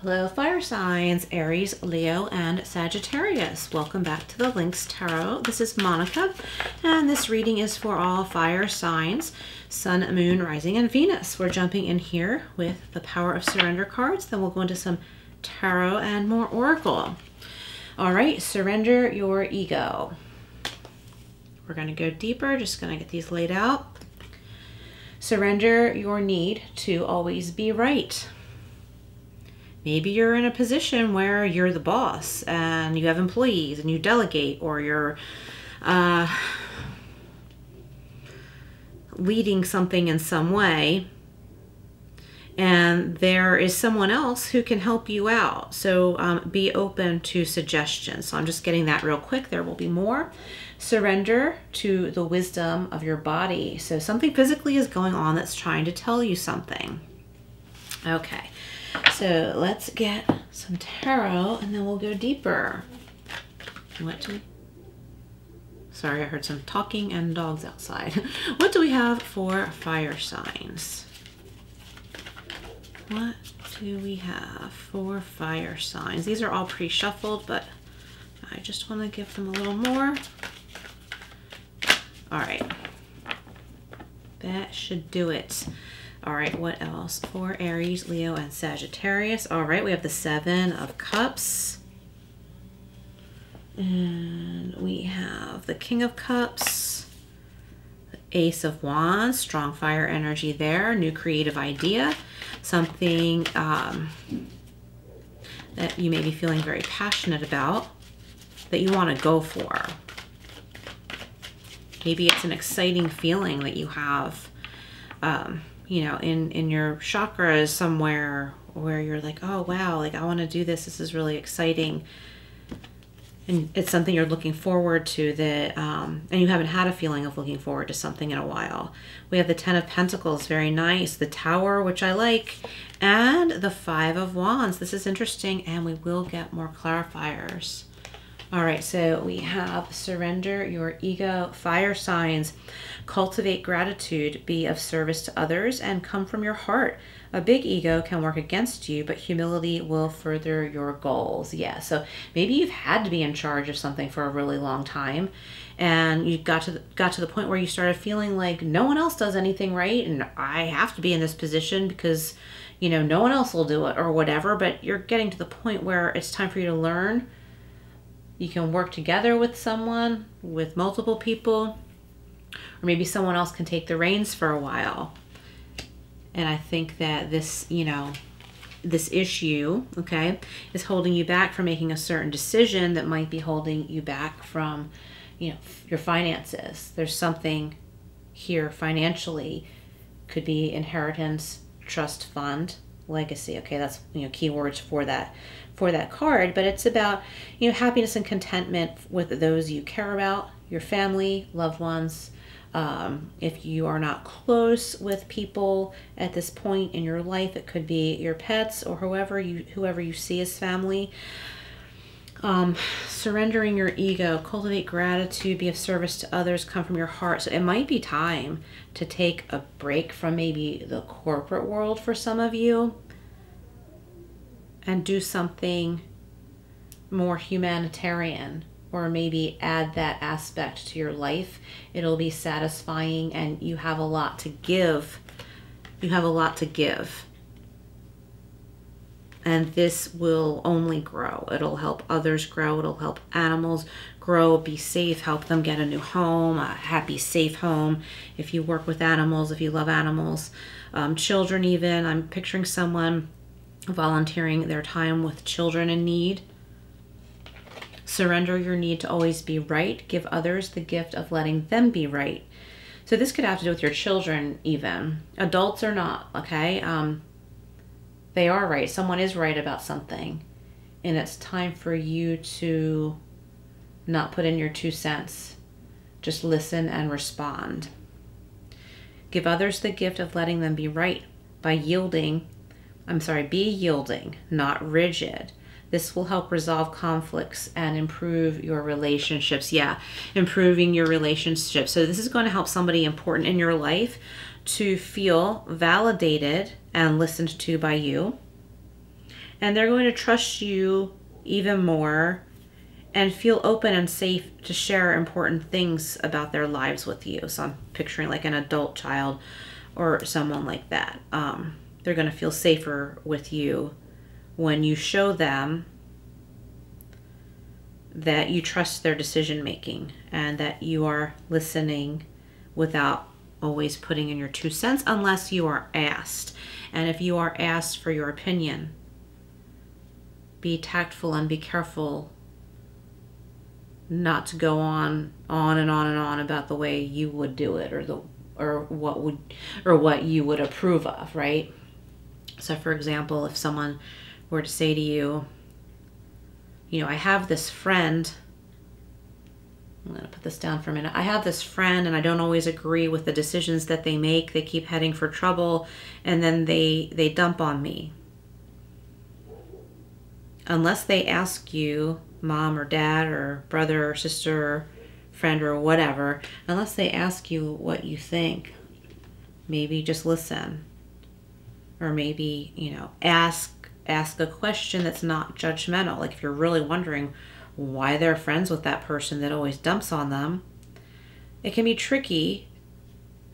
Hello, fire signs, Aries, Leo, and Sagittarius. Welcome back to the Lynx Tarot. This is Monica, and this reading is for all fire signs, Sun, Moon, Rising, and Venus. We're jumping in here with the Power of Surrender cards. Then we'll go into some tarot and more oracle. All right, surrender your ego. We're going to go deeper. Just going to get these laid out. Surrender your need to always be right. Maybe you're in a position where you're the boss and you have employees and you delegate, or you're leading something in some way, and there is someone else who can help you out. So be open to suggestions. So I'm just getting that real quick. There will be more. Surrender to the wisdom of your body. So something physically is going on that's trying to tell you something. Okay. So let's get some tarot and then we'll go deeper. Sorry, I heard some talking and dogs outside. What do we have for fire signs? What do we have for fire signs? These are all pre-shuffled, but I just want to give them a little more. All right. That should do it. All right, what else for Aries, Leo, and Sagittarius? All right, we have the Seven of Cups. And we have the King of Cups, the Ace of Wands, strong fire energy there, new creative idea, something that you may be feeling very passionate about, that you want to go for. Maybe it's an exciting feeling that you have, you know, in your chakras somewhere where you're like, oh, wow, like I want to do this. This is really exciting. And it's something you're looking forward to, that, and you haven't had a feeling of looking forward to something in a while. We have the Ten of Pentacles, very nice. The Tower, which I like, and the Five of Wands. This is interesting, and we will get more clarifiers. All right, so we have surrender your ego, fire signs, cultivate gratitude, be of service to others, and come from your heart. A big ego can work against you, but humility will further your goals. Yeah, so maybe you've had to be in charge of something for a really long time, and you got to the point where you started feeling like no one else does anything right, and I have to be in this position because, you know, no one else will do it or whatever. But you're getting to the point where it's time for you to learn. You can work together with someone, with multiple people, or maybe someone else can take the reins for a while. And I think that this, you know, this issue, okay, is holding you back from making a certain decision that might be holding you back from, you know, your finances. There's something here financially, could be inheritance, trust fund, legacy. Okay, that's, you know, keywords for that card, but it's about, you know, happiness and contentment with those you care about, your family, loved ones. If you are not close with people at this point in your life, it could be your pets or whoever you see as family. Surrendering your ego, cultivate gratitude, be of service to others, come from your heart. So it might be time to take a break from maybe the corporate world for some of you and do something more humanitarian, or maybe add that aspect to your life. It'll be satisfying, and you have a lot to give. You have a lot to give. And this will only grow. It'll help others grow. It'll help animals grow, be safe, help them get a new home, a happy, safe home. If you work with animals, if you love animals, children even. I'm picturing someone volunteering their time with children in need. Surrender your need to always be right. Give others the gift of letting them be right. So this could have to do with your children even. Adults or not, okay? They are right. Someone is right about something. And it's time for you to not put in your 2 cents. Just listen and respond. Give others the gift of letting them be right by yielding. Be yielding, not rigid. This will help resolve conflicts and improve your relationships. Yeah, improving your relationships. So this is going to help somebody important in your life to feel validated and listened to by you. And they're going to trust you even more and feel open and safe to share important things about their lives with you. So I'm picturing like an adult child or someone like that. They're going to feel safer with you when you show them that you trust their decision making and that you are listening without always putting in your 2 cents unless you are asked. And if you are asked for your opinion, be tactful and be careful not to go on and on and on about the way you would do it or what you would approve of, right? So for example, if someone were to say to you, you know, I have this friend, I'm going to put this down for a minute. I have this friend and I don't always agree with the decisions that they make. They keep heading for trouble and then they dump on me. Unless they ask you, mom or dad or brother or sister or friend or whatever, unless they ask you what you think, maybe just listen. Or maybe, you know, ask a question that's not judgmental. Like if you're really wondering why they're friends with that person that always dumps on them, it can be tricky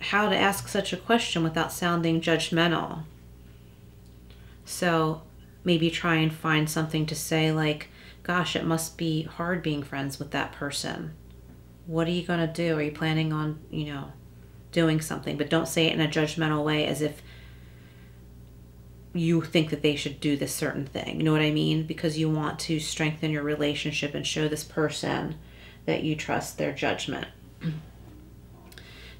how to ask such a question without sounding judgmental. So maybe try and find something to say like, gosh, it must be hard being friends with that person. What are you going to do? Are you planning on, you know, doing something? But don't say it in a judgmental way as if you think that they should do this certain thing. You know what I mean? Because you want to strengthen your relationship and show this person that you trust their judgment.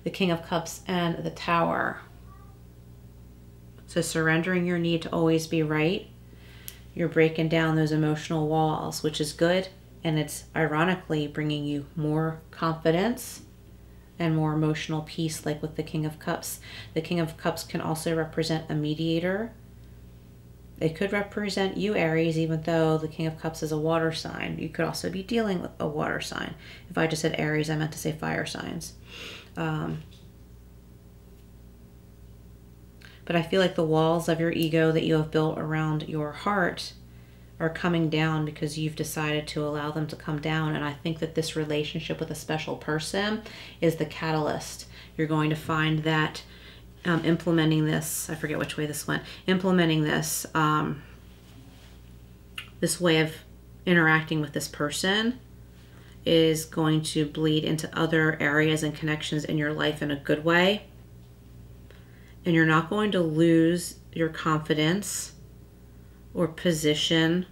The King of Cups and the Tower. So surrendering your need to always be right. You're breaking down those emotional walls, which is good. And it's ironically bringing you more confidence and more emotional peace, like with the King of Cups. The King of Cups can also represent a mediator. It could represent you, Aries, even though the King of Cups is a water sign. You could also be dealing with a water sign. If I just said Aries, I meant to say fire signs. But I feel like the walls of your ego that you have built around your heart are coming down because you've decided to allow them to come down. And I think that this relationship with a special person is the catalyst. You're going to find that implementing this, I forget which way this went, implementing this, this way of interacting with this person is going to bleed into other areas and connections in your life in a good way. And you're not going to lose your confidence or position,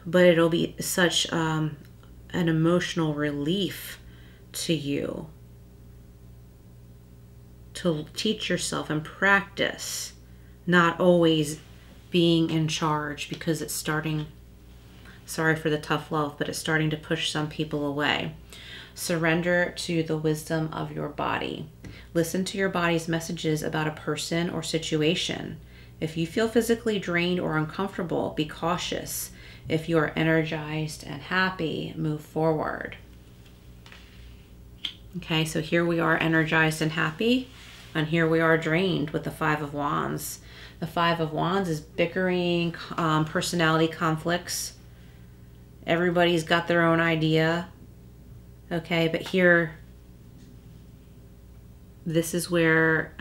but it'll be such an emotional relief to you to teach yourself and practice not always being in charge, because it's starting, sorry for the tough love, but it's starting to push some people away. Surrender to the wisdom of your body. Listen to your body's messages about a person or situation. If you feel physically drained or uncomfortable, be cautious. If you are energized and happy, move forward. Okay, so here we are energized and happy, and here we are drained with the Five of Wands. The Five of Wands is bickering, personality conflicts. Everybody's got their own idea. Okay, but here, this is where,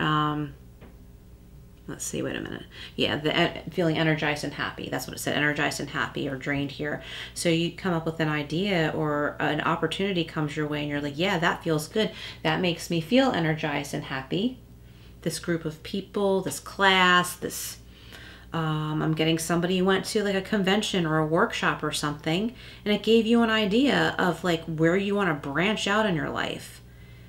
let's see, wait a minute. Yeah, feeling energized and happy. That's what it said, energized and happy, or drained here. So you come up with an idea or an opportunity comes your way and you're like, yeah, that feels good. That makes me feel energized and happy. This group of people, this class, this, I'm getting somebody who went to like a convention or a workshop or something, and it gave you an idea of like where you want to branch out in your life.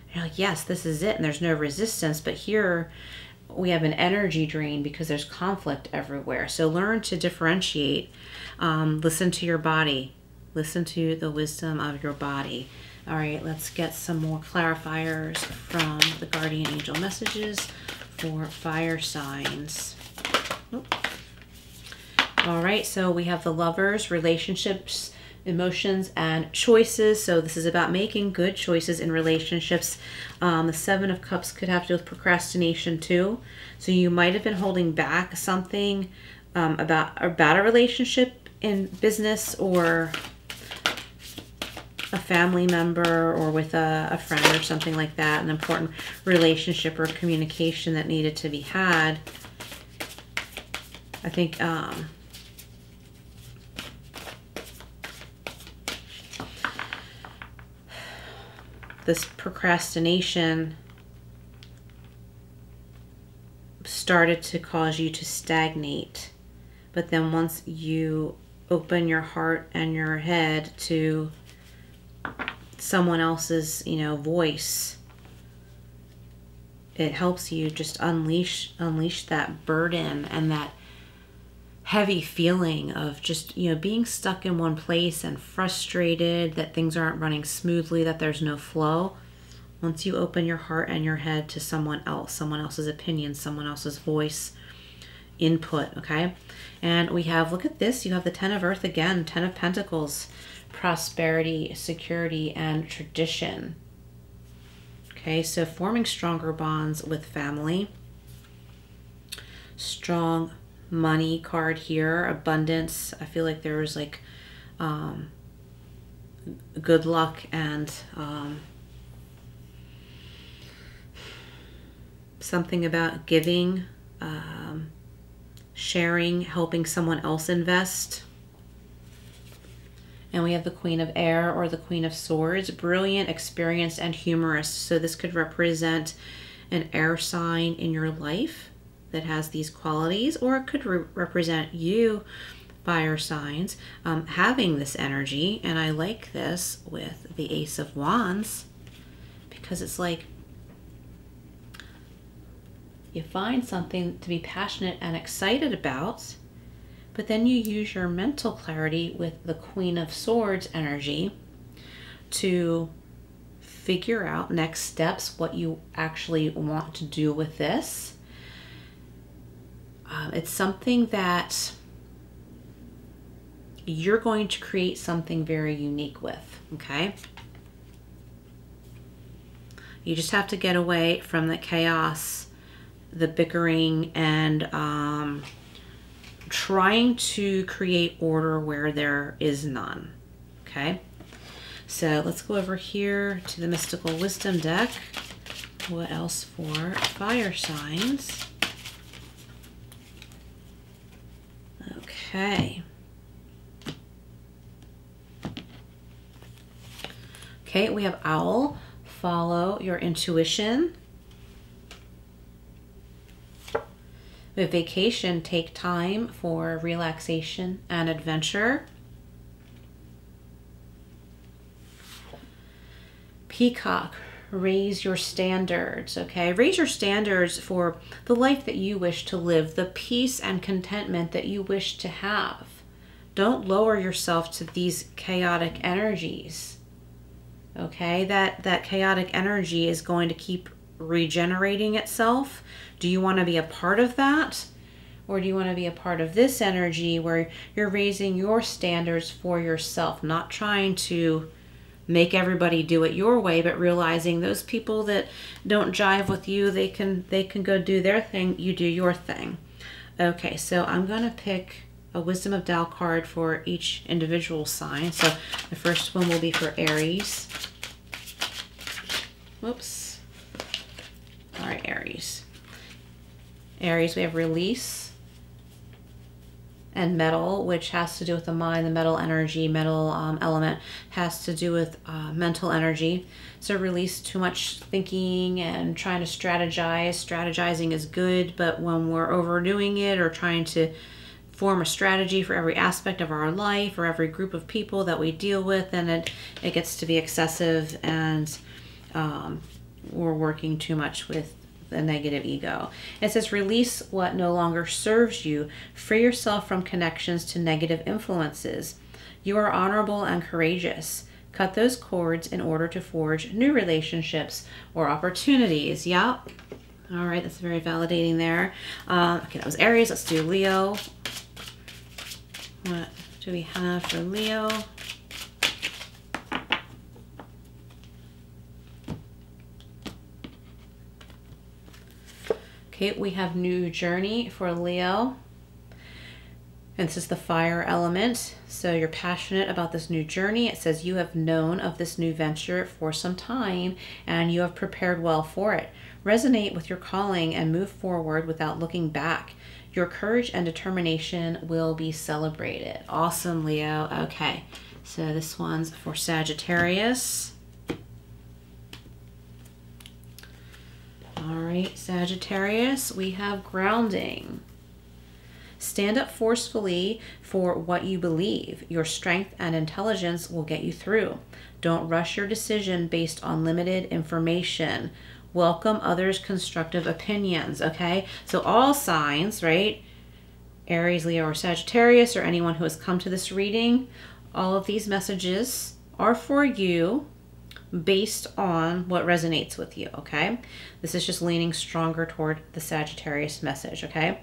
And you're like, yes, this is it. And there's no resistance, but here we have an energy drain because there's conflict everywhere. So learn to differentiate. Listen to your body. Listen to the wisdom of your body. All right, let's get some more clarifiers from the guardian angel messages for fire signs. All right, so we have the Lovers, relationships emotions and choices. So this is about making good choices in relationships. The Seven of Cups could have to do with procrastination too. So you might have been holding back something about a relationship in business or a family member or with a friend or something like that, an important relationship or communication that needed to be had. I think this procrastination started to cause you to stagnate. But then once you open your heart and your head to someone else's, you know, voice, it helps you just unleash that burden and that heavy feeling of just, you know, being stuck in one place and frustrated that things aren't running smoothly, that there's no flow. Once you open your heart and your head to someone else, someone else's opinion, someone else's voice, input, okay? And we have, look at this, you have the Ten of Earth again, Ten of Pentacles, prosperity, security, and tradition. Okay, so forming stronger bonds with family. Strong money card here, abundance. I feel like there was like good luck and something about giving, sharing, helping someone else invest. And we have the Queen of Air or the Queen of Swords, brilliant, experienced, and humorous. So this could represent an air sign in your life that has these qualities, or it could represent you, fire signs, having this energy. And I like this with the Ace of Wands because it's like you find something to be passionate and excited about, but then you use your mental clarity with the Queen of Swords energy to figure out next steps, what you actually want to do with this. It's something that you're going to create something very unique with, okay? You just have to get away from the chaos, the bickering, and trying to create order where there is none, okay? So let's go over here to the Mystical Wisdom deck. What else for fire signs? Okay. Okay, we have Owl. Follow your intuition. We have Vacation. Take time for relaxation and adventure. Peacock. Raise your standards, okay? Raise your standards for the life that you wish to live, the peace and contentment that you wish to have. Don't lower yourself to these chaotic energies, okay? That chaotic energy is going to keep regenerating itself. Do you want to be a part of that? Or do you want to be a part of this energy where you're raising your standards for yourself, not trying to make everybody do it your way, but realizing those people that don't jive with you, they can go do their thing, you do your thing. Okay, so I'm going to pick a Wisdom of Tao card for each individual sign. So the first one will be for Aries. Whoops. All right, Aries. Aries, we have Release and Metal, which has to do with the mind, the metal energy, metal element has to do with mental energy. So release too much thinking and trying to strategize. Strategizing is good, but when we're overdoing it or trying to form a strategy for every aspect of our life or every group of people that we deal with, then it gets to be excessive, and we're working too much with the negative ego. It says release what no longer serves you. Free yourself from connections to negative influences. You are honorable and courageous. Cut those cords in order to forge new relationships or opportunities. Yep. All right, that's very validating there. Okay, that was Aries. Let's do Leo. What do we have for Leo? Okay, we have new journey for Leo. And this is the fire element. So you're passionate about this new journey. It says you have known of this new venture for some time and you have prepared well for it. Resonate with your calling and move forward without looking back. Your courage and determination will be celebrated. Awesome, Leo. Okay, so this one's for Sagittarius. All right, Sagittarius, we have grounding. Stand up forcefully for what you believe. Your strength and intelligence will get you through. Don't rush your decision based on limited information. Welcome others' constructive opinions, okay? So all signs, right? Aries, Leo, or Sagittarius, or anyone who has come to this reading, all of these messages are for you based on what resonates with you, okay? This is just leaning stronger toward the Sagittarius message, okay?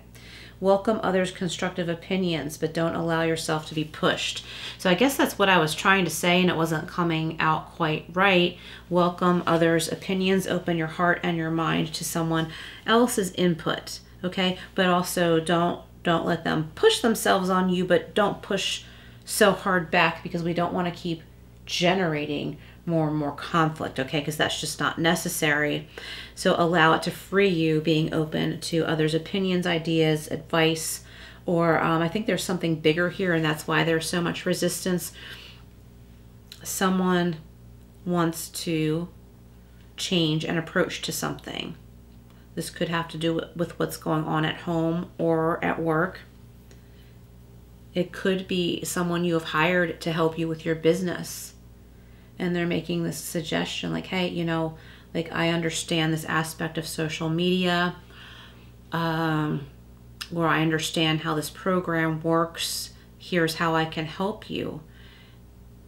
Welcome others' constructive opinions, but don't allow yourself to be pushed. So I guess that's what I was trying to say and it wasn't coming out quite right. Welcome others' opinions. Open your heart and your mind to someone else's input, okay? But also don't let them push themselves on you, but don't push so hard back because we don't want to keep generating more and more conflict, okay? Because that's just not necessary. So allow it to free you, being open to others' opinions, ideas, advice, or I think there's something bigger here and that's why there's so much resistance. Someone wants to change an approach to something. This could have to do with what's going on at home or at work. It could be someone you have hired to help you with your business. And they're making this suggestion like, hey, you know, like I understand this aspect of social media, or I understand how this program works. Here's how I can help you.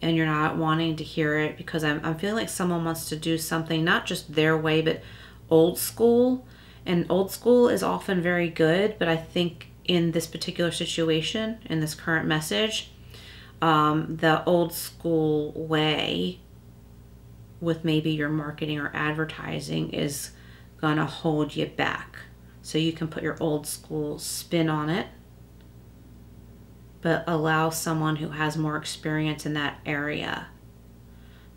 And you're not wanting to hear it because I'm feeling like someone wants to do something, not just their way, but old school. And old school is often very good, but I think in this particular situation, in this current message, the old school way with maybe your marketing or advertising is gonna hold you back. So you can put your old school spin on it, but allow someone who has more experience in that area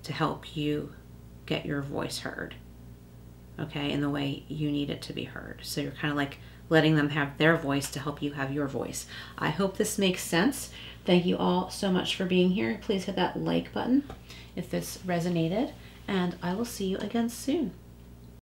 to help you get your voice heard, okay, in the way you need it to be heard. So you're kind of like letting them have their voice to help you have your voice. I hope this makes sense. Thank you all so much for being here. Please hit that like button if this resonated, and I will see you again soon.